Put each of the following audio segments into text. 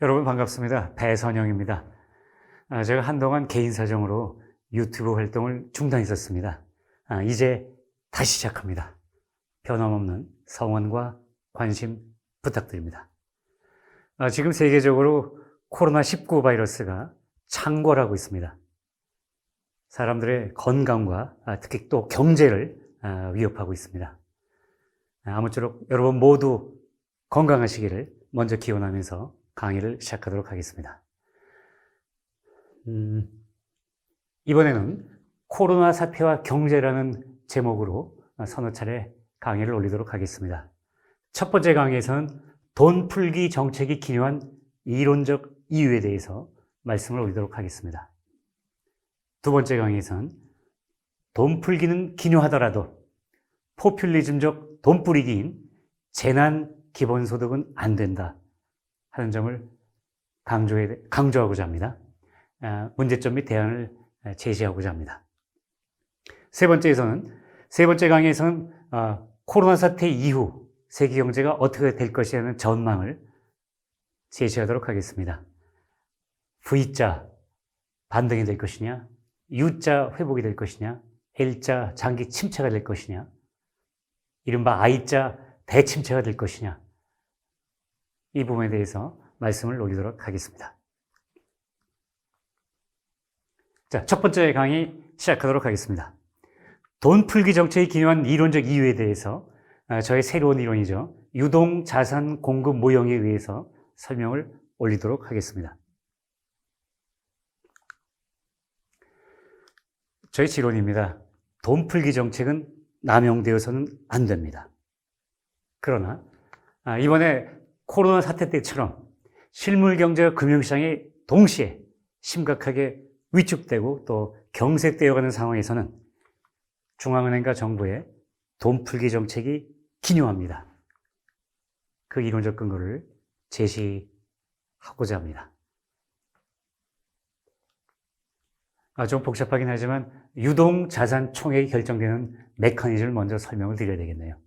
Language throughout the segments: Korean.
여러분 반갑습니다. 배선영입니다. 제가 한동안 개인 사정으로 유튜브 활동을 중단했었습니다. 이제 다시 시작합니다. 변함없는 성원과 관심 부탁드립니다. 지금 세계적으로 코로나19 바이러스가 창궐하고 있습니다. 사람들의 건강과 특히 또 경제를 위협하고 있습니다. 아무쪼록 여러분 모두 건강하시기를 먼저 기원하면서 강의를 시작하도록 하겠습니다. 이번에는 코로나 사태와 경제라는 제목으로 서너 차례 강의를 올리도록 하겠습니다. 첫 번째 강의에서는 돈 풀기 정책이 기묘한 이론적 이유에 대해서 말씀을 올리도록 하겠습니다. 두 번째 강의에서는 돈 풀기는 기묘하더라도 포퓰리즘적 돈 뿌리기인 재난 기본소득은 안 된다 하는 점을 강조하고자 합니다. 문제점 및 대안을 제시하고자 합니다. 세 번째 강의에서는 코로나 사태 이후 세계 경제가 어떻게 될 것이라는 전망을 제시하도록 하겠습니다. V자 반등이 될 것이냐, U자 회복이 될 것이냐, L자 장기 침체가 될 것이냐, 이른바 I자 대침체가 될 것이냐, 이 부분에 대해서 말씀을 올리도록 하겠습니다. 자, 첫 번째 강의 시작하도록 하겠습니다. 돈 풀기 정책이 기묘한 이론적 이유에 대해서 저의 새로운 이론이죠. 유동자산 공급 모형에 의해서 설명을 올리도록 하겠습니다. 저의 지론입니다. 돈 풀기 정책은 남용되어서는 안 됩니다. 그러나 이번에 코로나 사태 때처럼 실물 경제와 금융시장이 동시에 심각하게 위축되고 또 경색되어가는 상황에서는 중앙은행과 정부의 돈 풀기 정책이 기묘합니다. 그 이론적 근거를 제시하고자 합니다. 좀 복잡하긴 하지만 유동자산 총액이 결정되는 메커니즘을 먼저 설명을 드려야 되겠네요.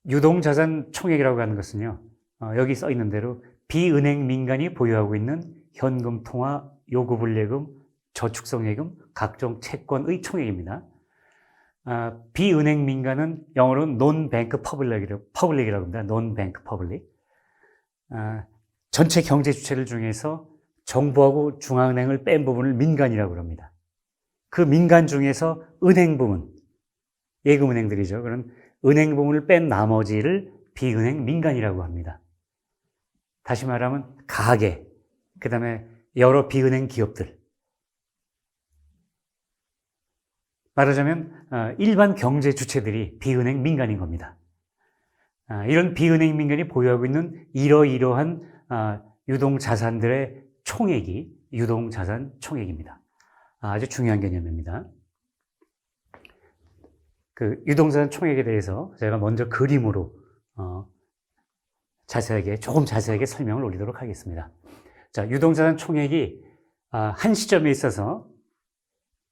유동자산 총액이라고 하는 것은요, 여기 써 있는 대로 비은행 민간이 보유하고 있는 현금 통화, 요구불예금, 저축성예금, 각종 채권의 총액입니다. 비은행 민간은 영어로는 non-bank public이라고 합니다. non-bank public. 전체 경제 주체들 중에서 정부하고 중앙은행을 뺀 부분을 민간이라고 합니다. 그 민간 중에서 은행 부문, 예금은행들이죠. 그런 은행 부문을 뺀 나머지를 비은행 민간이라고 합니다. 다시 말하면 가계, 그 다음에 여러 비은행 기업들. 말하자면 일반 경제 주체들이 비은행 민간인 겁니다. 이런 비은행 민간이 보유하고 있는 이러이러한 유동자산들의 총액이 유동자산 총액입니다. 아주 중요한 개념입니다. 그 유동자산 총액에 대해서 제가 먼저 그림으로 조금 자세하게 설명을 올리도록 하겠습니다. 자, 유동자산 총액이 한 시점에 있어서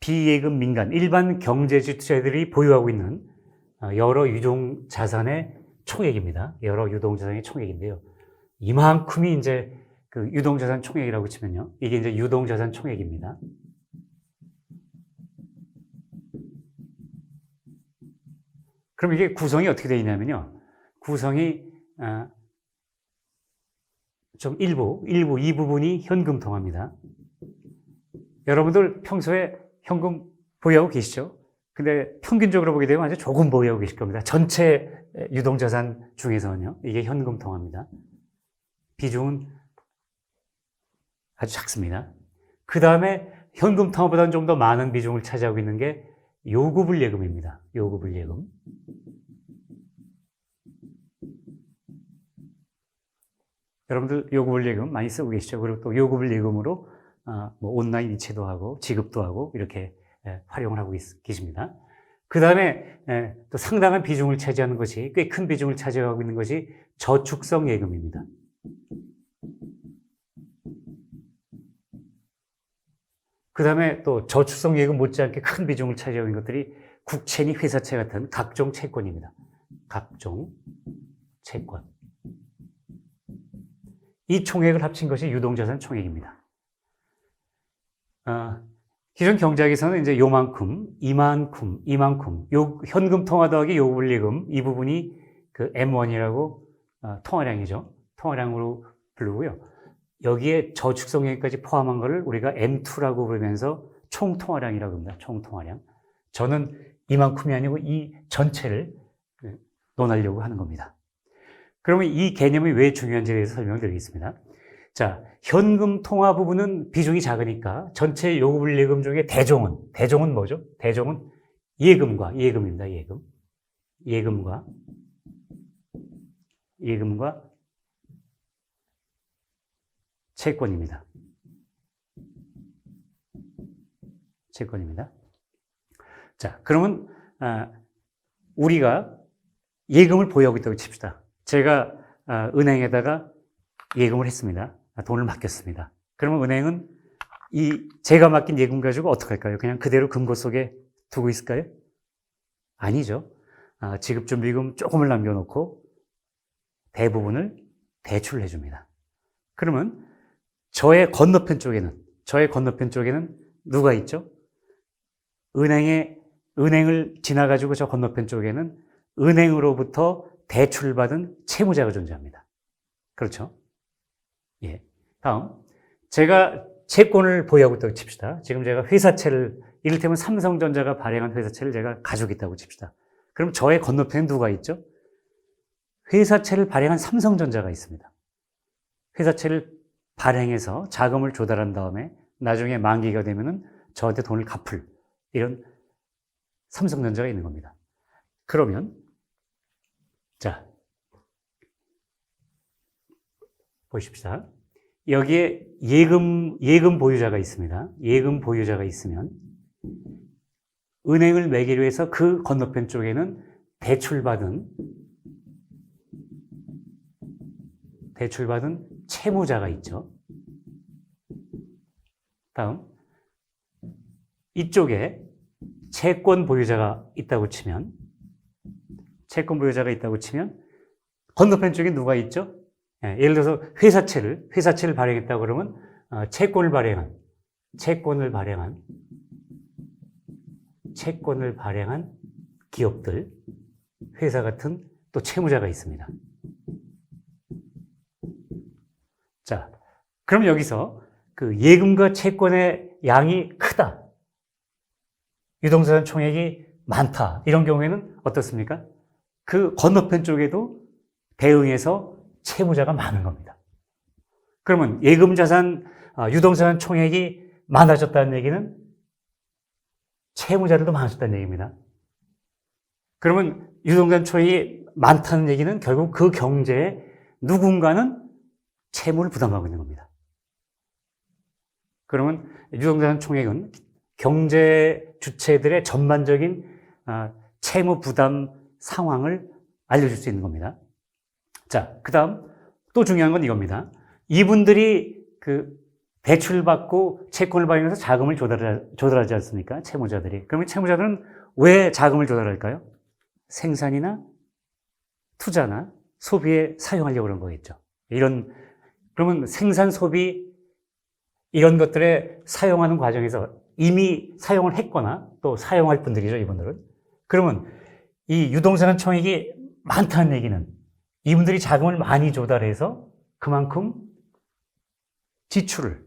비예금 민간, 일반 경제주체들이 보유하고 있는 여러 유동자산의 총액입니다. 여러 유동자산의 총액인데요. 이만큼이 이제 그 유동자산 총액이라고 치면요. 이게 이제 유동자산 총액입니다. 그럼 이게 구성이 어떻게 되어 있냐면요. 구성이 좀 이 부분이 현금 통화입니다. 여러분들 평소에 현금 보유하고 계시죠? 근데 평균적으로 보게 되면 아주 조금 보유하고 계실 겁니다. 전체 유동자산 중에서는요. 이게 현금 통화입니다. 비중은 아주 작습니다. 그 다음에 현금 통화보다는 좀 더 많은 비중을 차지하고 있는 게 요구불예금입니다. 요구불예금. 여러분들 요구불예금 많이 쓰고 계시죠? 그리고 또 요구불예금으로 온라인 이체도 하고 지급도 하고 이렇게 활용을 하고 계십니다. 그 다음에 또 상당한 비중을 차지하는 것이, 꽤 큰 비중을 차지하고 있는 것이 저축성 예금입니다. 그 다음에 또 저축성 예금 못지않게 큰 비중을 차지하고 있는 것들이 국채니 회사채 같은 각종 채권입니다. 각종 채권. 이 총액을 합친 것이 유동자산 총액입니다. 기존 경제학에서는 이제 요만큼, 이만큼, 요 현금 통화 더하기 요구불리금 이 부분이 그 M1이라고 통화량이죠. 통화량으로 부르고요. 여기에 저축성액까지 포함한 것을 우리가 M2라고 부르면서 총 통화량이라고 합니다. 총 통화량. 저는 이만큼이 아니고 이 전체를 논하려고 하는 겁니다. 그러면 이 개념이 왜 중요한지에 대해서 설명드리겠습니다. 자, 현금 통화 부분은 비중이 작으니까 전체 요구불리금 중에 대종은 뭐죠? 대종은 예금입니다. 예금과 채권입니다. 자, 그러면 우리가 예금을 보유하고 있다고 칩시다. 제가 은행에다가 예금을 했습니다. 돈을 맡겼습니다. 그러면 은행은 제가 맡긴 예금 가지고 어떻게 할까요? 그냥 그대로 금고 속에 두고 있을까요? 아니죠. 지급준비금 조금을 남겨놓고 대부분을 대출을 해줍니다. 그러면 저의 건너편 쪽에는 누가 있죠? 은행을 지나가지고 저 건너편 쪽에는 은행으로부터 대출받은 채무자가 존재합니다. 그렇죠? 예. 다음, 제가 채권을 보유하고 있다고 칩시다. 지금 제가 회사채를, 이를테면 삼성전자가 발행한 회사채를 제가 가지고 있다고 칩시다. 그럼 저의 건너편에 누가 있죠? 회사채를 발행한 삼성전자가 있습니다. 회사채를 발행해서 자금을 조달한 다음에 나중에 만기가 되면은 저한테 돈을 갚을 이런 삼성전자가 있는 겁니다. 그러면 자, 보십시다. 여기에 예금 보유자가 있습니다. 예금 보유자가 있으면 은행을 매기로 해서 그 건너편 쪽에는 대출받은 채무자가 있죠. 다음, 이쪽에 채권 보유자가 있다고 치면 건너편 쪽에 누가 있죠? 예를 들어서 회사채를 발행했다고 그러면 채권을 발행한 기업들, 회사 같은 또 채무자가 있습니다. 자, 그럼 여기서 그 예금과 채권의 양이 크다, 유동자산 총액이 많다, 이런 경우에는 어떻습니까? 그 건너편 쪽에도 대응해서 채무자가 많은 겁니다. 그러면 유동자산 총액이 많아졌다는 얘기는 채무자들도 많아졌다는 얘기입니다. 그러면 유동자산 총액이 많다는 얘기는 결국 그 경제에 누군가는 채무를 부담하고 있는 겁니다. 그러면 유동자산 총액은 경제 주체들의 전반적인 채무 부담 상황을 알려줄 수 있는 겁니다. 자, 그 다음 또 중요한 건 이겁니다. 이분들이 그 대출을 받고 채권을 발행해서 자금을 조달하지 않습니까? 채무자들이. 그러면 채무자들은 왜 자금을 조달할까요? 생산이나 투자나 소비에 사용하려고 그런 거겠죠. 그러면 생산, 소비, 이런 것들에 사용하는 과정에서 이미 사용을 했거나 또 사용할 분들이죠, 이분들은. 그러면 이 유동자산 총액이 많다는 얘기는 이분들이 자금을 많이 조달해서 그만큼 지출을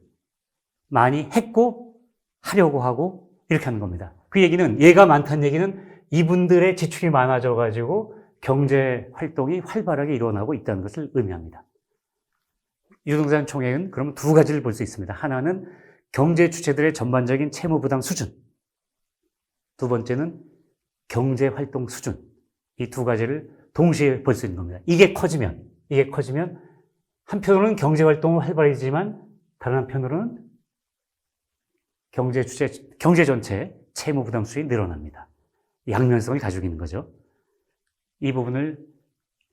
많이 했고 하려고 하고 이렇게 하는 겁니다. 그 얘기는, 얘가 많다는 얘기는 이분들의 지출이 많아져가지고 경제 활동이 활발하게 일어나고 있다는 것을 의미합니다. 유동자산 총액은 그럼 두 가지를 볼 수 있습니다. 하나는 경제 주체들의 전반적인 채무 부담 수준, 두 번째는 경제 활동 수준, 이 두 가지를 동시에 볼 수 있는 겁니다. 이게 커지면 한편으로는 경제 활동은 활발해지지만 다른 한편으로는 경제 전체 채무 부담 수준이 늘어납니다. 양면성을 가지고 있는 거죠. 이 부분을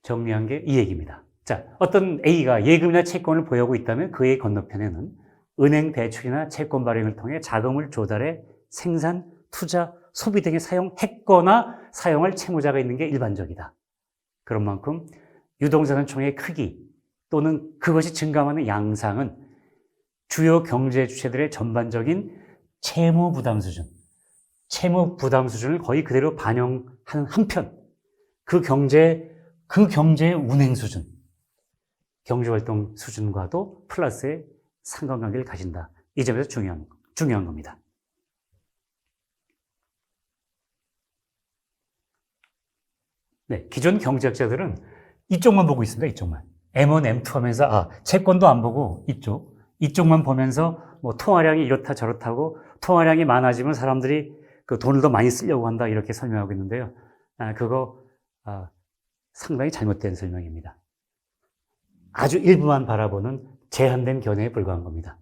정리한 게 이 얘기입니다. 자, 어떤 A가 예금이나 채권을 보유하고 있다면 그의 건너편에는 은행 대출이나 채권 발행을 통해 자금을 조달해 생산, 투자, 소비 등에 사용했거나 사용할 채무자가 있는 게 일반적이다. 그런 만큼 유동자산 총액의 크기, 또는 그것이 증감하는 양상은 주요 경제 주체들의 전반적인 채무 부담 수준을 거의 그대로 반영하는 한편, 그 경제의 운행 수준, 경제활동 수준과도 플러스의 상관관계를 가진다. 이 점에서 중요한 겁니다. 네, 기존 경제학자들은 이쪽만 보고 있습니다. 이쪽만. M1, M2 하면서 채권도 안 보고 이쪽만 보면서 뭐 통화량이 이렇다 저렇다고 통화량이 많아지면 사람들이 그 돈을 더 많이 쓰려고 한다 이렇게 설명하고 있는데요. 그거 상당히 잘못된 설명입니다. 아주 일부만 바라보는 제한된 견해에 불과한 겁니다.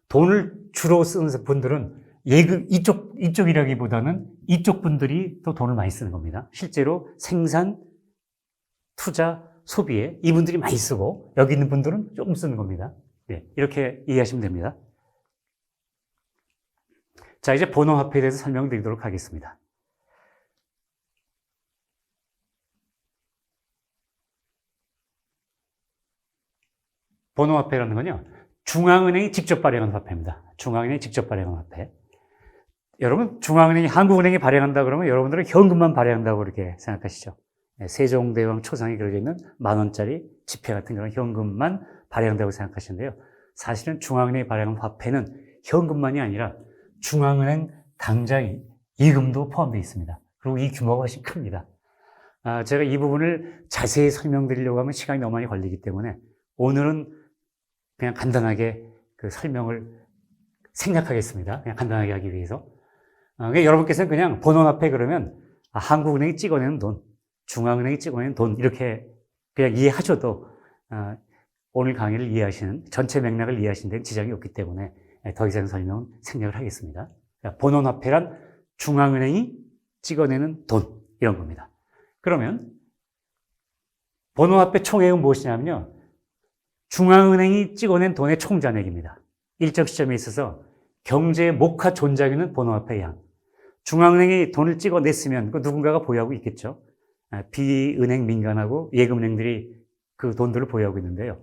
돈을 주로 쓰는 분들은 이쪽이라기보다는 이쪽 분들이 또 돈을 많이 쓰는 겁니다. 실제로 생산, 투자, 소비에 이분들이 많이 쓰고 여기 있는 분들은 조금 쓰는 겁니다. 네, 이렇게 이해하시면 됩니다. 자, 이제 본호화폐에 대해서 설명드리도록 하겠습니다. 본호화폐라는 건요, 중앙은행이 직접 발행한 화폐입니다. 중앙은행이 직접 발행한 화폐. 여러분, 한국은행이 발행한다 그러면 여러분들은 현금만 발행한다고 이렇게 생각하시죠. 세종대왕 초상에 그려져 있는 10,000원짜리 지폐 같은 그런 현금만 발행한다고 생각하시는데요. 사실은 중앙은행이 발행한 화폐는 현금만이 아니라 중앙은행 당장 예금도 포함되어 있습니다. 그리고 이 규모가 훨씬 큽니다. 제가 이 부분을 자세히 설명드리려고 하면 시간이 너무 많이 걸리기 때문에 오늘은 그냥 간단하게 그 설명을 생략하겠습니다. 그냥 간단하게 하기 위해서. 그러니까 여러분께서는 그냥 본호화폐 그러면 한국은행이 찍어내는 돈, 중앙은행이 찍어내는 돈 이렇게 그냥 이해하셔도 오늘 강의를 이해하시는 전체 맥락을 이해하시는 데는 지장이 없기 때문에 더 이상 설명은 생략을 하겠습니다. 그러니까 본호화폐란 중앙은행이 찍어내는 돈 이런 겁니다. 그러면 본호화폐 총액은 무엇이냐면요. 중앙은행이 찍어낸 돈의 총잔액입니다. 일정 시점에 있어서 경제의 목화 존재하는 본호화폐의 양. 중앙은행이 돈을 찍어냈으면 그 누군가가 보유하고 있겠죠. 비은행 민간하고 예금은행들이 그 돈들을 보유하고 있는데요.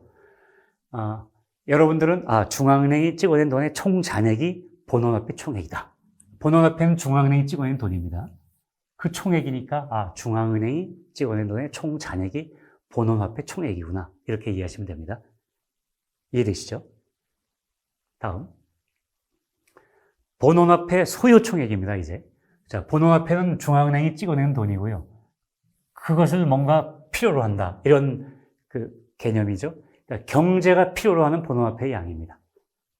여러분들은 중앙은행이 찍어낸 돈의 총잔액이 본호화폐 총액이다. 본호화폐는 중앙은행이 찍어낸 돈입니다. 그 총액이니까 중앙은행이 찍어낸 돈의 총잔액이 본호화폐 총액이구나. 이렇게 이해하시면 됩니다. 이해되시죠? 다음. 본호화폐 소요 총액입니다, 이제. 자, 본호화폐는 중앙은행이 찍어낸 돈이고요. 그것을 뭔가 필요로 한다. 이런 그 개념이죠. 그러니까 경제가 필요로 하는 본호화폐의 양입니다.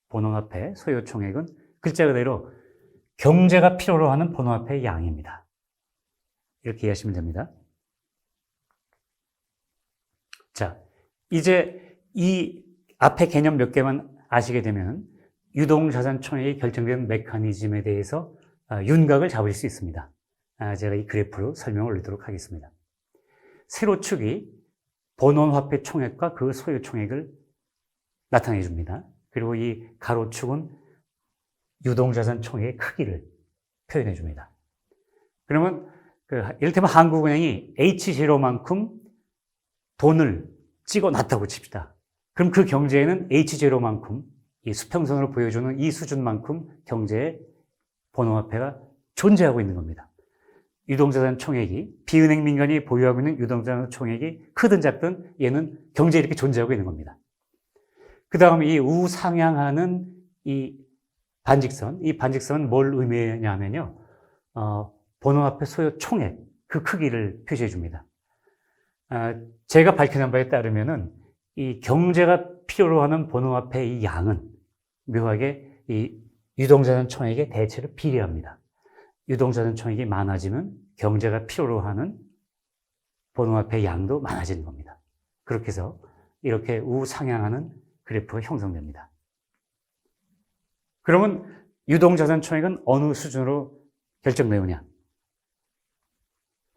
본호화폐 소요 총액은 글자 그대로 경제가 필요로 하는 본호화폐의 양입니다. 이렇게 이해하시면 됩니다. 자, 이제 이 앞에 개념 몇 개만 아시게 되면 유동자산 총액이 결정되는 메커니즘에 대해서 윤곽을 잡을 수 있습니다. 제가 이 그래프로 설명을 올리도록 하겠습니다. 세로축이 본원화폐 총액과 그 소요 총액을 나타내 줍니다. 그리고 이 가로축은 유동자산 총액의 크기를 표현해 줍니다. 그러면 이를테면 한국은행이 H0만큼 돈을 찍어놨다고 칩시다. 그럼 그 경제에는 H0만큼 이 수평선으로 보여주는 이 수준만큼 경제에 본호화폐가 존재하고 있는 겁니다. 유동자산 총액이 비은행 민간이 보유하고 있는 유동자산 총액이 크든 작든 얘는 경제에 이렇게 존재하고 있는 겁니다. 그 다음에 이 우상향하는 이 반직선은 뭘 의미하냐면요. 본호화폐 소요 총액, 그 크기를 표시해 줍니다. 제가 밝혀낸 바에 따르면은 이 경제가 필요로 하는 본호화폐의 양은 묘하게 이 유동자산 총액의 대체로 비례합니다. 유동자산 총액이 많아지면 경제가 필요로 하는 본호화폐의 양도 많아지는 겁니다. 그렇게 해서 이렇게 우상향하는 그래프가 형성됩니다. 그러면 유동자산 총액은 어느 수준으로 결정되느냐?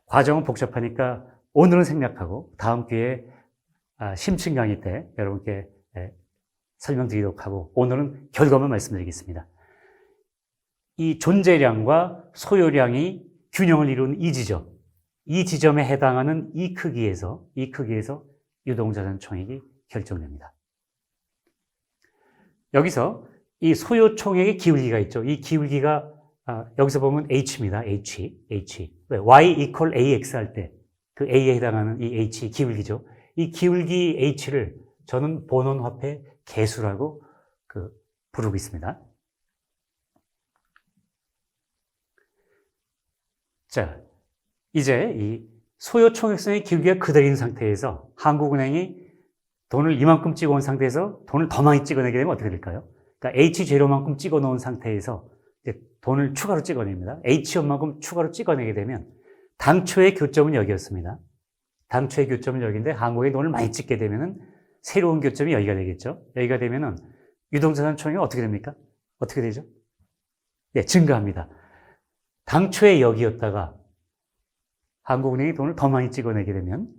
과정은 복잡하니까 오늘은 생략하고 다음 기회에 심층 강의 때 여러분께 설명드리도록 하고 오늘은 결과만 말씀드리겠습니다. 이 존재량과 소요량이 균형을 이루는 이 지점에 해당하는 이 크기에서 유동자산 총액이 결정됩니다. 여기서 이 소요 총액의 기울기가 있죠. 이 기울기가 여기서 보면 H입니다. H. 왜? Y equal AX 할 때 그 A에 해당하는 이 H 기울기죠. 이 기울기 H를 저는 본원화폐 계수라고 부르고 있습니다. 자, 이제 이 소요 총액선의 기울기가 그대로인 상태에서 한국은행이 돈을 이만큼 찍어온 상태에서 돈을 더 많이 찍어내게 되면 어떻게 될까요? 그러니까 H0만큼 찍어 놓은 상태에서 이제 돈을 추가로 찍어냅니다. H0만큼 추가로 찍어내게 되면 당초의 교점은 여기였습니다. 당초의 교점은 여기인데 한국에 돈을 많이 찍게 되면은 새로운 교점이 여기가 되겠죠. 여기가 되면은 유동자산 총액이 어떻게 됩니까? 어떻게 되죠? 네, 증가합니다. 당초에 여기였다가 한국은행이 돈을 더 많이 찍어내게 되면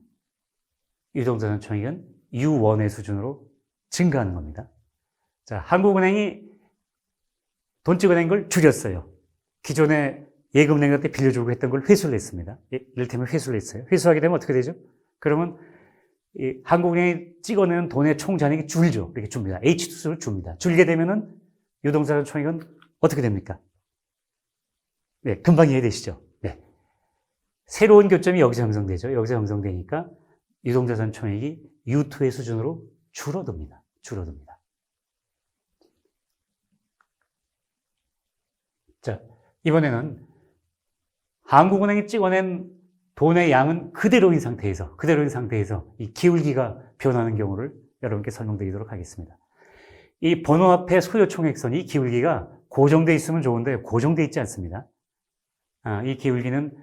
유동자산 총액은 U1의 수준으로 증가하는 겁니다. 자, 한국은행이 돈 찍어낸 걸 줄였어요. 기존에 예금은행한테 빌려주고 했던 걸 회수를 했습니다. 이를테면 회수를 했어요. 회수하게 되면 어떻게 되죠? 그러면 이 한국은행이 찍어내는 돈의 총 잔액이 줄죠. 이렇게 줍니다. H2수를 줍니다. 줄게 되면은 유동자산 총액은 어떻게 됩니까? 네, 금방 이해되시죠? 네. 새로운 교점이 여기서 형성되죠. 여기서 형성되니까 유동자산 총액이 U2의 수준으로 줄어듭니다. 자, 이번에는 한국은행이 찍어낸 돈의 양은 그대로인 상태에서 이 기울기가 변하는 경우를 여러분께 설명드리도록 하겠습니다. 이 번호화폐 소요 총액선, 이 기울기가 고정되어 있으면 좋은데 고정되어 있지 않습니다. 이 기울기는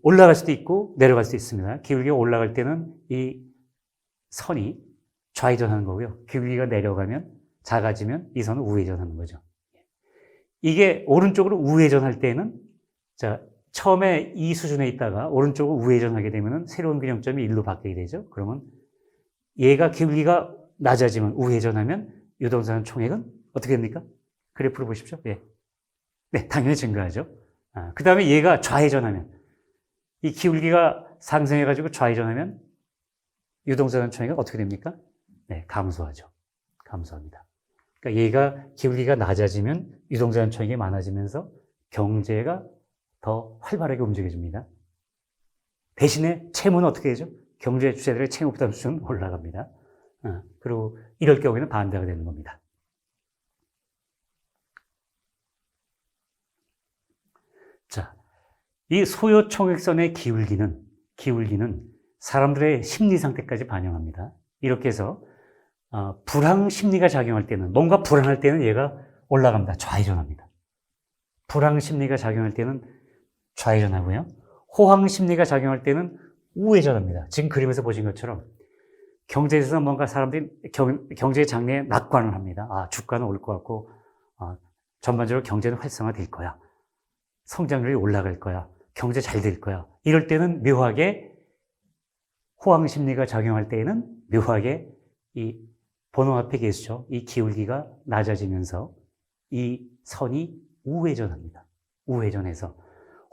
올라갈 수도 있고 내려갈 수도 있습니다. 기울기가 올라갈 때는 이 선이 좌회전하는 거고요. 기울기가 내려가면, 작아지면 이 선은 우회전하는 거죠. 이게 오른쪽으로 우회전할 때는, 자, 처음에 이 수준에 있다가 오른쪽으로 우회전하게 되면 새로운 균형점이 1로 바뀌게 되죠. 그러면 얘가 기울기가 낮아지면, 우회전하면 유동자산 총액은 어떻게 됩니까? 그래프를 보십시오. 예. 네, 당연히 증가하죠. 그 다음에 얘가 좌회전하면, 이 기울기가 상승해가지고 좌회전하면 유동자산 총액은 어떻게 됩니까? 네, 감소합니다. 그러니까 얘가 기울기가 낮아지면 유동자산 총액이 많아지면서 경제가 더 활발하게 움직여집니다. 대신에 채무는 어떻게 되죠? 경제 주체들의 채무 부담 수준은 올라갑니다. 그리고 이럴 경우에는 반대가 되는 겁니다. 자, 이 소요 총액선의 기울기는 사람들의 심리 상태까지 반영합니다. 이렇게 해서 불황 심리가 작용할 때는, 뭔가 불안할 때는 얘가 올라갑니다. 좌회전합니다. 불황 심리가 작용할 때는 좌회전하고요. 호황 심리가 작용할 때는 우회전합니다. 지금 그림에서 보신 것처럼 경제에서 뭔가 사람들이 경제 장래에 낙관을 합니다. 주가는 올 것 같고, 전반적으로 경제는 활성화될 거야. 성장률이 올라갈 거야. 경제 잘 될 거야. 이럴 때는 묘하게 호황 심리가 작용할 때에는 묘하게 이 번호화폐 계수죠. 이 기울기가 낮아지면서 이 선이 우회전합니다. 우회전해서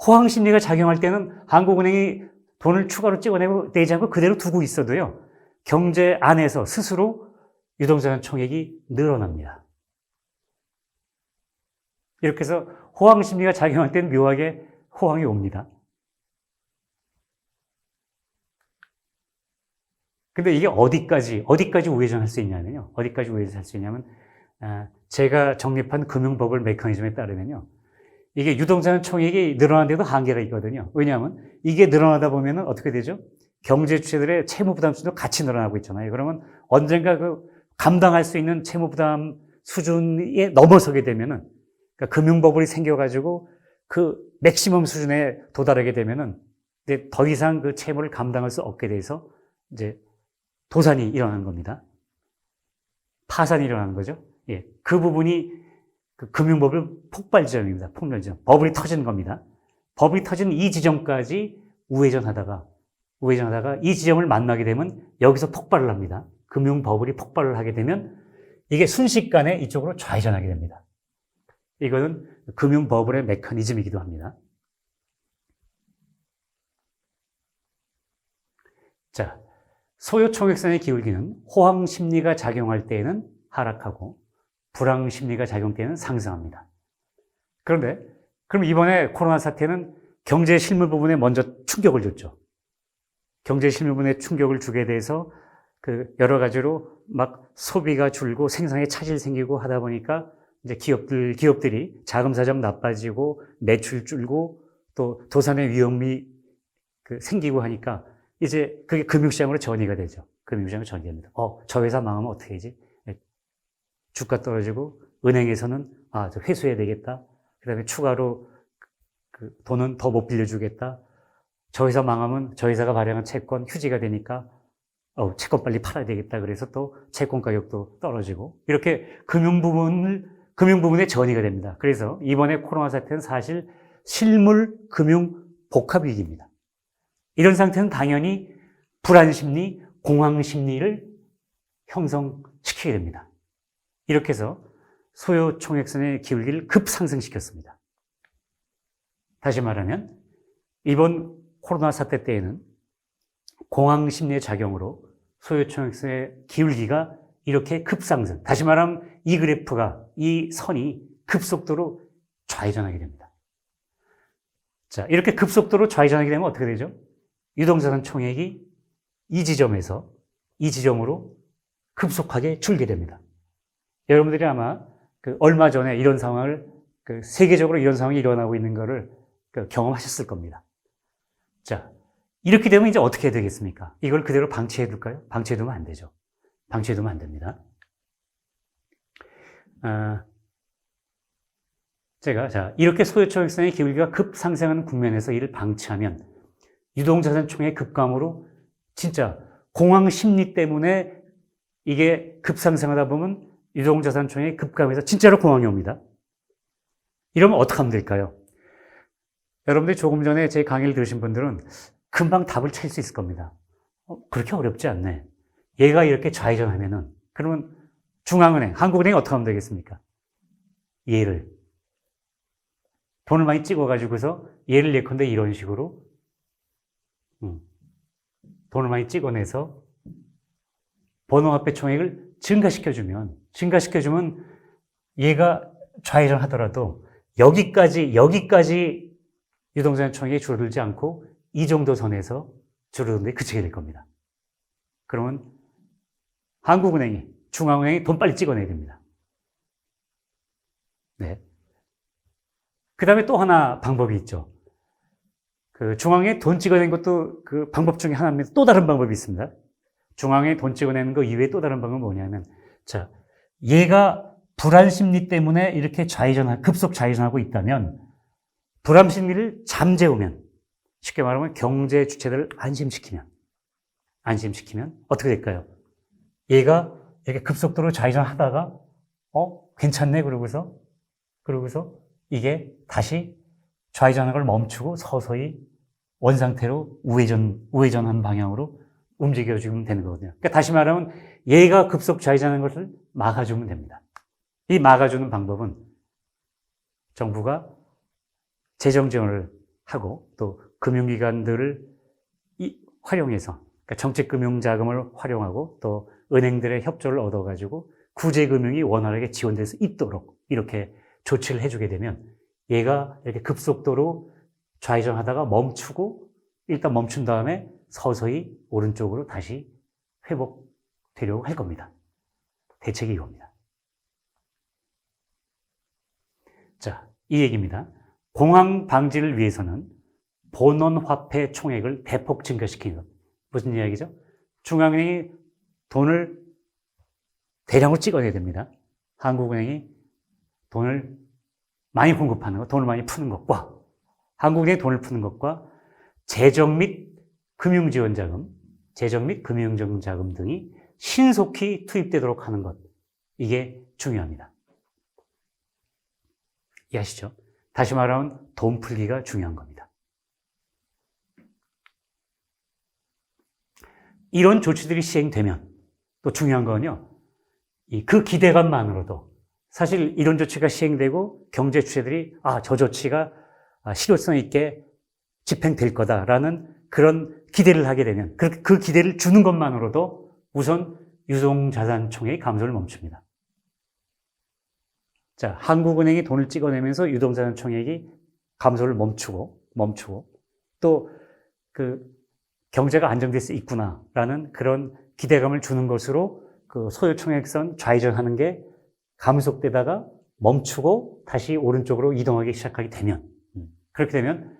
호황 심리가 작용할 때는 한국은행이 돈을 추가로 찍어내지 않고 그대로 두고 있어도요, 경제 안에서 스스로 유동자산 총액이 늘어납니다. 이렇게 해서 호황 심리가 작용할 때는 묘하게 호황이 옵니다. 근데 이게 어디까지 우회전할 수 있냐면요. 어디까지 우회전할 수 있냐면, 제가 정립한 금융버블 메커니즘에 따르면요, 이게 유동자산 총액이 늘어나는데도 한계가 있거든요. 왜냐하면 이게 늘어나다 보면은 어떻게 되죠? 경제 주체들의 채무 부담 수준도 같이 늘어나고 있잖아요. 그러면 언젠가 감당할 수 있는 채무 부담 수준에 넘어서게 되면은, 그러니까 금융버블이 생겨가지고 맥시멈 수준에 도달하게 되면은 이제 더 이상 그 채무를 감당할 수 없게 돼서 이제 도산이 일어나는 겁니다. 파산이 일어나는 거죠. 예. 그 부분이 금융버블 폭발 지점입니다. 폭발 지점. 버블이 터지는 겁니다. 버블이 터지는 이 지점까지 우회전하다가 이 지점을 만나게 되면 여기서 폭발을 합니다. 금융버블이 폭발을 하게 되면 이게 순식간에 이쪽으로 좌회전하게 됩니다. 이거는 금융버블의 메커니즘이기도 합니다. 자, 소요 총액선의 기울기는 호황 심리가 작용할 때에는 하락하고 불황 심리가 작용 때에는 상승합니다. 그런데 그럼 이번에 코로나 사태는 경제 실물 부분에 먼저 충격을 줬죠. 경제 실물 부분에 충격을 주게 돼서 그 여러 가지로 막 소비가 줄고 생산에 차질이 생기고 하다 보니까 이제 기업들이 자금 사정 나빠지고 매출 줄고 또 도산의 위험이 생기고 하니까 이제 그게 금융시장으로 전이가 되죠. 금융시장으로 전이됩니다. 저 회사 망하면 어떻게 하지? 주가 떨어지고 은행에서는 저 회수해야 되겠다. 그다음에 추가로 돈은 더 못 빌려주겠다. 저 회사 망하면 저 회사가 발행한 채권 휴지가 되니까 채권 빨리 팔아야 되겠다. 그래서 또 채권 가격도 떨어지고 이렇게 금융 부분에 전이가 됩니다. 그래서 이번에 코로나 사태는 사실 실물 금융 복합 위기입니다. 이런 상태는 당연히 불안 심리, 공황 심리를 형성시키게 됩니다. 이렇게 해서 소요 총액선의 기울기를 급상승시켰습니다. 다시 말하면 이번 코로나 사태 때에는 공황 심리의 작용으로 소요 총액선의 기울기가 이렇게 급상승. 다시 말하면 이 그래프가, 이 선이 급속도로 좌회전하게 됩니다. 자, 이렇게 급속도로 좌회전하게 되면 어떻게 되죠? 유동자산 총액이 이 지점으로 급속하게 줄게 됩니다. 여러분들이 아마 얼마 전에 이런 상황을, 세계적으로 이런 상황이 일어나고 있는 것을 경험하셨을 겁니다. 자, 이렇게 되면 이제 어떻게 해야 되겠습니까? 이걸 그대로 방치해 둘까요? 방치해 두면 안 되죠. 방치해 두면 안 됩니다. 이렇게 소요총액선의 기울기가 급상승하는 국면에서 이를 방치하면 유동자산 총액 급감으로 진짜 공황 심리 때문에 이게 급상승하다 보면 유동자산 총액 급감해서 진짜로 공황이 옵니다. 이러면 어떻게 하면 될까요? 여러분들이 조금 전에 제 강의를 들으신 분들은 금방 답을 찾을 수 있을 겁니다. 그렇게 어렵지 않네. 얘가 이렇게 좌회전하면은, 그러면 중앙은행, 한국은행이 어떻게 하면 되겠습니까? 돈을 많이 찍어가지고서 얘를 예컨대 이런 식으로 돈을 많이 찍어내서 번호화폐 총액을 증가시켜주면 얘가 좌회전하더라도 여기까지 유동자산 총액이 줄어들지 않고 이 정도 선에서 줄어드는데 그치게 될 겁니다. 그러면 한국은행이, 중앙은행이 돈 빨리 찍어내야 됩니다. 네. 그 다음에 또 하나 방법이 있죠. 중앙에 돈 찍어내는 것도 그 방법 중에 하나입니다. 또 다른 방법이 있습니다. 중앙에 돈 찍어내는 거 이외에 또 다른 방법은 뭐냐면, 얘가 불안 심리 때문에 이렇게 급속 좌회전하고 있다면, 불안 심리를 잠재우면, 쉽게 말하면 경제 주체들을 안심시키면 어떻게 될까요? 얘가 이렇게 급속도로 좌회전하다가, 괜찮네. 그러고서 이게 다시 좌회전하는 걸 멈추고 서서히 원상태로 우회전한 방향으로 움직여주면 되는 거거든요. 그러니까 다시 말하면 얘가 급속 좌회전하는 것을 막아주면 됩니다. 이 막아주는 방법은 정부가 재정 지원을 하고 또 금융기관들을 활용해서, 그러니까 정책금융자금을 활용하고 또 은행들의 협조를 얻어가지고 구제금융이 원활하게 지원될 수 있도록 이렇게 조치를 해주게 되면 얘가 이렇게 급속도로 좌회전하다가 일단 멈춘 다음에 서서히 오른쪽으로 다시 회복되려고 할 겁니다. 대책이 이겁니다. 이 얘기입니다. 공황 방지를 위해서는 본원화폐 총액을 대폭 증가시키는 것. 무슨 이야기죠? 중앙은행이 돈을 대량으로 찍어내야 됩니다. 한국은행이 돈을 많이 공급하는 것, 돈을 많이 푸는 것과 한국은행이 돈을 푸는 것과 재정 및 금융지원자금 등이 신속히 투입되도록 하는 것, 이게 중요합니다. 이해하시죠? 다시 말하면 돈 풀기가 중요한 겁니다. 이런 조치들이 시행되면 또 중요한 건요, 그 기대감만으로도 사실 이런 조치가 시행되고 경제 주체들이 저 조치가 실효성 있게 집행될 거다라는 그런 기대를 하게 되면 그 기대를 주는 것만으로도 우선 유동자산총액이 감소를 멈춥니다. 자, 한국은행이 돈을 찍어내면서 유동자산총액이 감소를 멈추고 또 그 경제가 안정될 수 있구나라는 그런 기대감을 주는 것으로 그 소요총액선 좌회전하는 게 감속되다가 멈추고 다시 오른쪽으로 이동하기 시작하게 되면 그렇게 되면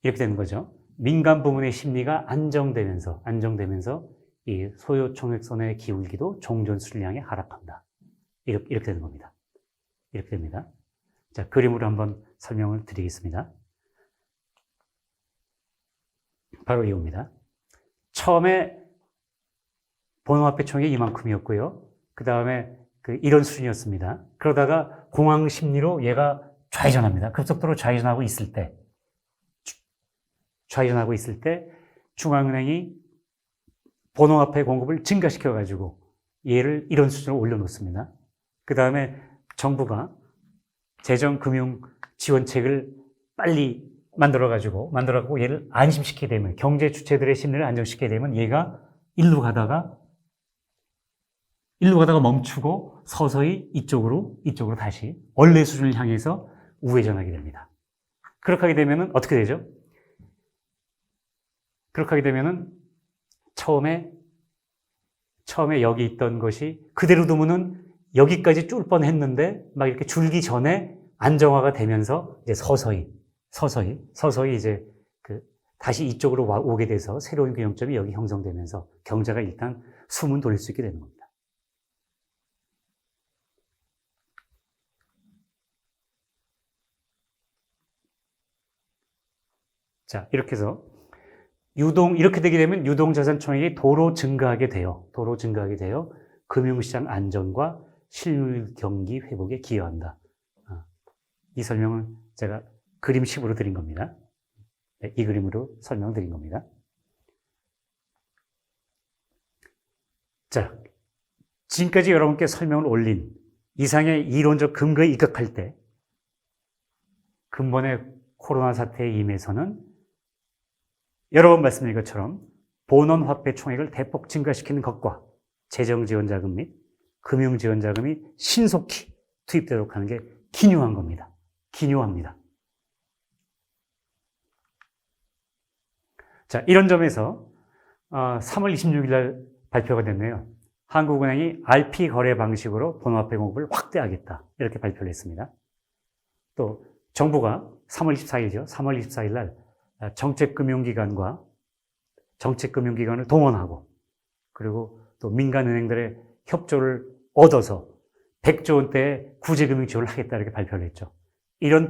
이렇게 되는 거죠. 민간 부문의 심리가 안정되면서 이 소요총액선의 기울기도 종전수를 향해 하락한다. 이렇게 되는 겁니다. 이렇게 됩니다. 자, 그림으로 한번 설명을 드리겠습니다. 바로 이겁니다. 처음에 본화폐 총액이 이만큼이었고요. 그 다음에 이런 수준이었습니다. 그러다가 공황 심리로 얘가 좌회전합니다. 급속도로 좌회전하고 있을 때 중앙은행이 본화폐 공급을 증가시켜가지고 얘를 이런 수준으로 올려놓습니다. 그 다음에 정부가 재정금융지원책을 빨리 만들어갖고 얘를 안심시키게 되면, 경제 주체들의 심리를 안정시키게 되면 얘가 일로 가다가 멈추고 서서히 이쪽으로 다시 원래 수준을 향해서 우회전하게 됩니다. 그렇게 하게 되면 어떻게 되죠? 그렇게 하게 되면은 처음에 여기 있던 것이 그대로 두면은 여기까지 줄 뻔했는데 막 이렇게 줄기 전에 안정화가 되면서 이제 서서히 이제 다시 이쪽으로 오게 돼서 새로운 균형점이 여기 형성되면서 경제가 일단 숨은 돌릴 수 있게 되는 겁니다. 자, 이렇게 해서 이렇게 되게 되면 유동자산총액이 도로 증가하게 돼요. 금융시장 안정과 실물 경기 회복에 기여한다. 이 설명을 제가 그림식으로 드린 겁니다. 네, 이 그림으로 설명드린 겁니다. 자, 지금까지 여러분께 설명을 올린 이상의 이론적 근거에 입각할 때 근본의 코로나 사태에 임해서는 여러 번 말씀드린 것처럼 본원화폐 총액을 대폭 증가시키는 것과 재정지원자금 및 금융지원자금이 신속히 투입되도록 하는 게 기묘한 겁니다. 기묘합니다. 자, 이런 점에서 3월 26일 날 발표가 됐네요. 한국은행이 RP 거래 방식으로 본화폐 공급을 확대하겠다. 이렇게 발표를 했습니다. 또 정부가 3월 24일이죠. 3월 24일 날 정책금융기관을 동원하고 그리고 또 민간은행들의 협조를 얻어서 100조 원대의 구제금융 지원을 하겠다 이렇게 발표를 했죠. 이런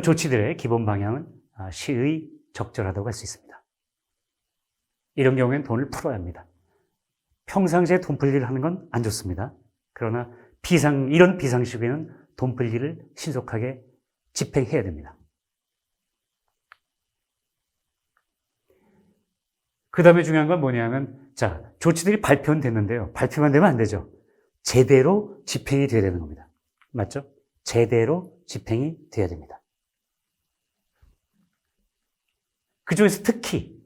조치들의 기본 방향은 시의 적절하다고 할 수 있습니다. 이런 경우에는 돈을 풀어야 합니다. 평상시에 돈 풀기를 하는 건 안 좋습니다. 그러나 이런 비상시기에는 돈 풀기를 신속하게 집행해야 됩니다. 그 다음에 중요한 건 뭐냐면, 자, 조치들이 발표는 됐는데요. 발표만 되면 안 되죠. 제대로 집행이 돼야 되는 겁니다. 맞죠? 제대로 집행이 돼야 됩니다. 그 중에서 특히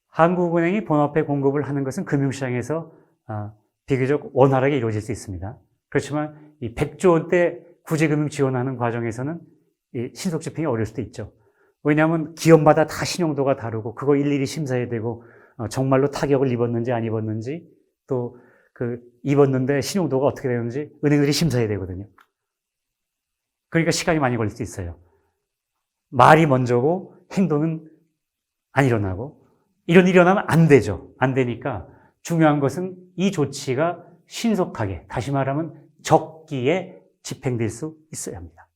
한국은행이 본화폐 공급을 하는 것은 금융시장에서 비교적 원활하게 이루어질 수 있습니다. 그렇지만 이 100조 원대 구제금융 지원하는 과정에서는 이 신속 집행이 어려울 수도 있죠. 왜냐하면 기업마다 다 신용도가 다르고 그거 일일이 심사해야 되고 정말로 타격을 입었는지 안 입었는지 또 입었는데 신용도가 어떻게 되는지 은행들이 심사해야 되거든요. 그러니까 시간이 많이 걸릴 수 있어요. 말이 먼저고 행동은 안 일어나고 일어나면 안 되죠. 안 되니까 중요한 것은 이 조치가 신속하게, 다시 말하면 적기에 집행될 수 있어야 합니다.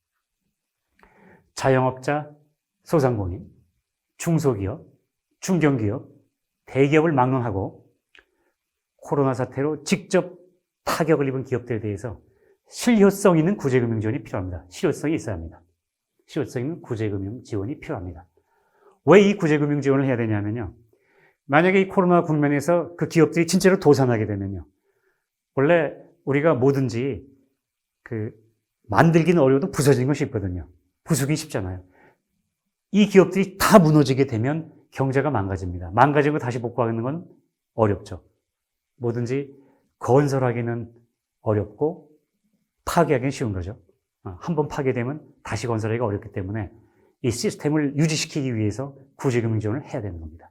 자영업자, 소상공인, 중소기업, 중견기업, 대기업을 막론하고 코로나 사태로 직접 타격을 입은 기업들에 대해서 실효성 있는 구제금융 지원이 필요합니다. 실효성이 있어야 합니다. 실효성 있는 구제금융 지원이 필요합니다. 왜 이 구제금융 지원을 해야 되냐면요. 만약에 이 코로나 국면에서 그 기업들이 진짜로 도산하게 되면요. 원래 우리가 뭐든지 만들기는 어려워도 부서지는 것이 있거든요. 부수기 쉽잖아요. 이 기업들이 다 무너지게 되면 경제가 망가집니다. 망가지고 다시 복구하는 건 어렵죠. 뭐든지 건설하기는 어렵고 파괴하기는 쉬운 거죠. 한번 파괴되면 다시 건설하기가 어렵기 때문에 이 시스템을 유지시키기 위해서 구제금융 지원을 해야 되는 겁니다.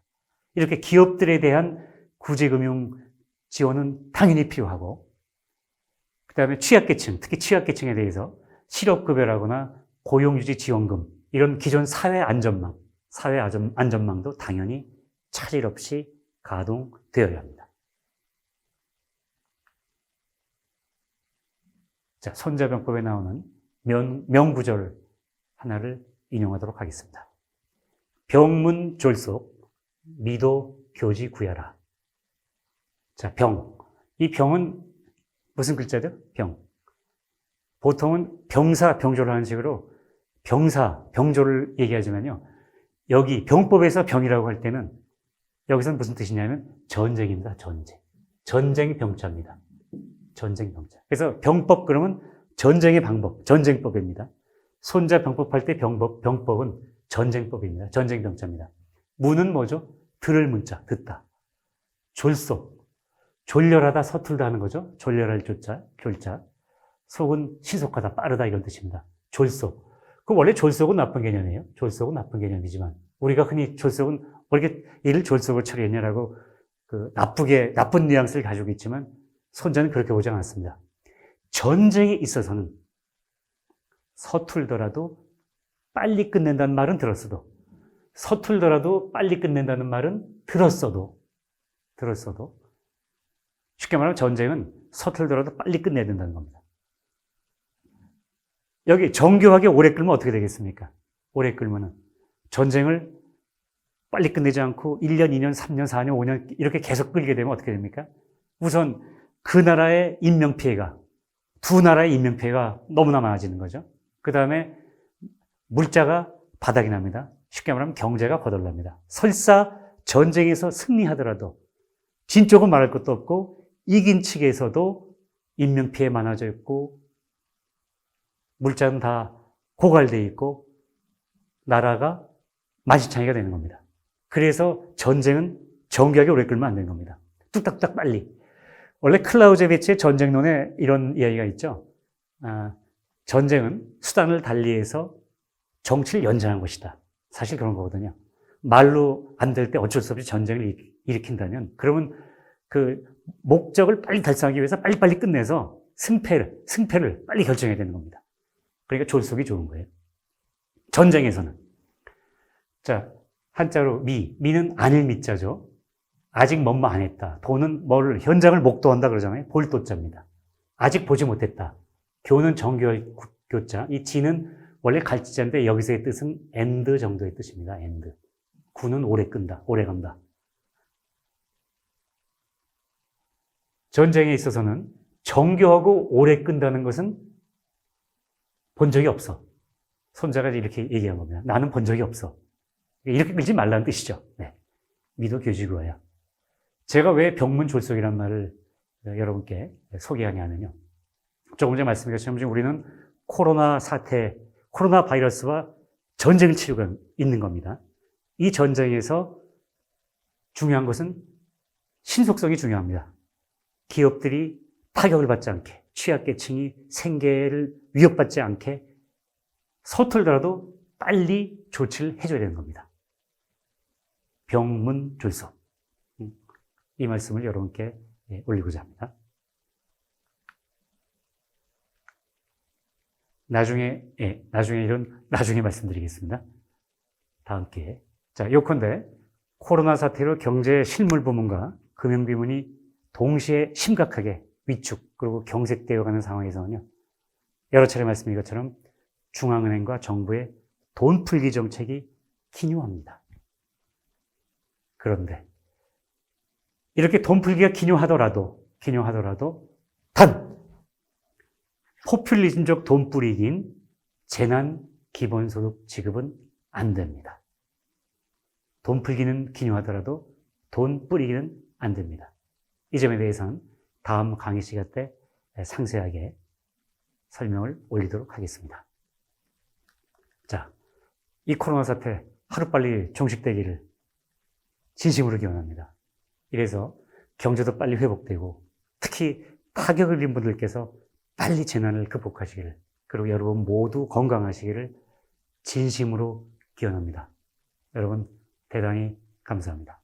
이렇게 기업들에 대한 구제금융 지원은 당연히 필요하고, 그 다음에 취약계층, 특히 취약계층에 대해서 실업급여라거나 고용유지 지원금, 이런 기존 사회 안전망도 당연히 차질 없이 가동되어야 합니다. 자, 손자병법에 나오는 명구절 하나를 인용하도록 하겠습니다. 병문졸속, 미도 교지 구야라. 자, 병. 이 병은 무슨 글자죠? 병. 보통은 병사, 병조를 하는 식으로 병사, 병조를 얘기하지만요. 여기 병법에서 병이라고 할 때는 여기서는 무슨 뜻이냐면 전쟁입니다. 전쟁. 전쟁 병자입니다. 전쟁 병자. 그래서 병법 그러면 전쟁의 방법, 전쟁법입니다. 손자 병법할 때 병법은 전쟁법입니다. 전쟁 병자입니다. 문은 뭐죠? 들을 문자, 듣다. 졸속, 졸렬하다, 서툴다 하는 거죠. 졸렬할 졸자, 졸자. 속은 신속하다, 빠르다 이런 뜻입니다. 졸속. 그 원래 졸속은 나쁜 개념이에요. 졸속은 나쁜 개념이지만 우리가 흔히 졸속은 왜 이렇게 이를 졸속을 처리했냐라고 나쁜 뉘앙스를 가지고 있지만 손자는 그렇게 보지 않았습니다. 전쟁에 있어서는 서툴더라도 빨리 끝낸다는 말은 들었어도, 서툴더라도 빨리 끝낸다는 말은 들었어도 쉽게 말하면 전쟁은 서툴더라도 빨리 끝내야 된다는 겁니다. 여기 정교하게 오래 끌면 어떻게 되겠습니까? 오래 끌면은 전쟁을 빨리 끝내지 않고 1년, 2년, 3년, 4년, 5년 이렇게 계속 끌게 되면 어떻게 됩니까? 우선 그 나라의 인명피해가, 두 나라의 인명피해가 너무나 많아지는 거죠. 그 다음에 물자가 바닥이 납니다. 쉽게 말하면 경제가 거덜납니다. 설사 전쟁에서 승리하더라도 진 쪽은 말할 것도 없고 이긴 측에서도 인명피해 많아져 있고 물자는 다 고갈돼 있고 나라가 만신창이가 되는 겁니다. 그래서 전쟁은 정교하게 오래 끌면 안 되는 겁니다. 뚝딱뚝딱 빨리. 원래 클라우제비치의 전쟁론에 이런 이야기가 있죠. 전쟁은 수단을 달리해서 정치를 연장한 것이다. 사실 그런 거거든요. 말로 안 될 때 어쩔 수 없이 전쟁을 일으킨다면 그러면 그 목적을 빨리 달성하기 위해서 빨리빨리 끝내서 승패를 빨리 결정해야 되는 겁니다. 그러니까 졸속이 좋은 거예요. 전쟁에서는. 자, 한자로 미는 아닐 미자죠. 아직 뭐뭐 안 했다. 도는 현장을 목도한다 그러잖아요. 볼 도자입니다. 아직 보지 못했다. 교는 정교할 교자. 이 지는 원래 갈지자인데 여기서의 뜻은 엔드 정도의 뜻입니다. 엔드. 구는 오래 끈다. 오래 간다. 전쟁에 있어서는 정교하고 오래 끈다는 것은 본 적이 없어. 손자가 이렇게 얘기한 겁니다. 나는 본 적이 없어. 이렇게 끌지 말라는 뜻이죠. 네. 미도 교지구어야. 제가 왜 병문졸속이란 말을 여러분께 소개하냐면요. 조금 전에 말씀드렸지만 지금 우리는 코로나 사태, 코로나 바이러스와 전쟁을 치르고 있는 겁니다. 이 전쟁에서 중요한 것은 신속성이 중요합니다. 기업들이 타격을 받지 않게, 취약계층이 생계를 위협받지 않게 서툴더라도 빨리 조치를 해줘야 되는 겁니다. 병문졸속. 이 말씀을 여러분께 올리고자 합니다. 나중에 말씀드리겠습니다. 다음 기회에. 자, 요컨대 코로나 사태로 경제 실물 부문과 금융 부문이 동시에 심각하게 위축 그리고 경색되어 가는 상황에서는요. 여러 차례 말씀드린 것처럼 중앙은행과 정부의 돈 풀기 정책이 기묘합니다. 그런데 이렇게 돈 풀기가 기묘하더라도 단 포퓰리즘적 돈 뿌리기인 재난 기본소득 지급은 안 됩니다. 돈 풀기는 기묘하더라도 돈 뿌리기는 안 됩니다. 이 점에 대해서는 다음 강의 시간 때 상세하게 설명을 올리도록 하겠습니다. 자, 이 코로나 사태 하루빨리 종식되기를 진심으로 기원합니다. 이래서 경제도 빨리 회복되고 특히 타격을 입은 분들께서 빨리 재난을 극복하시기를, 그리고 여러분 모두 건강하시기를 진심으로 기원합니다. 여러분 대단히 감사합니다.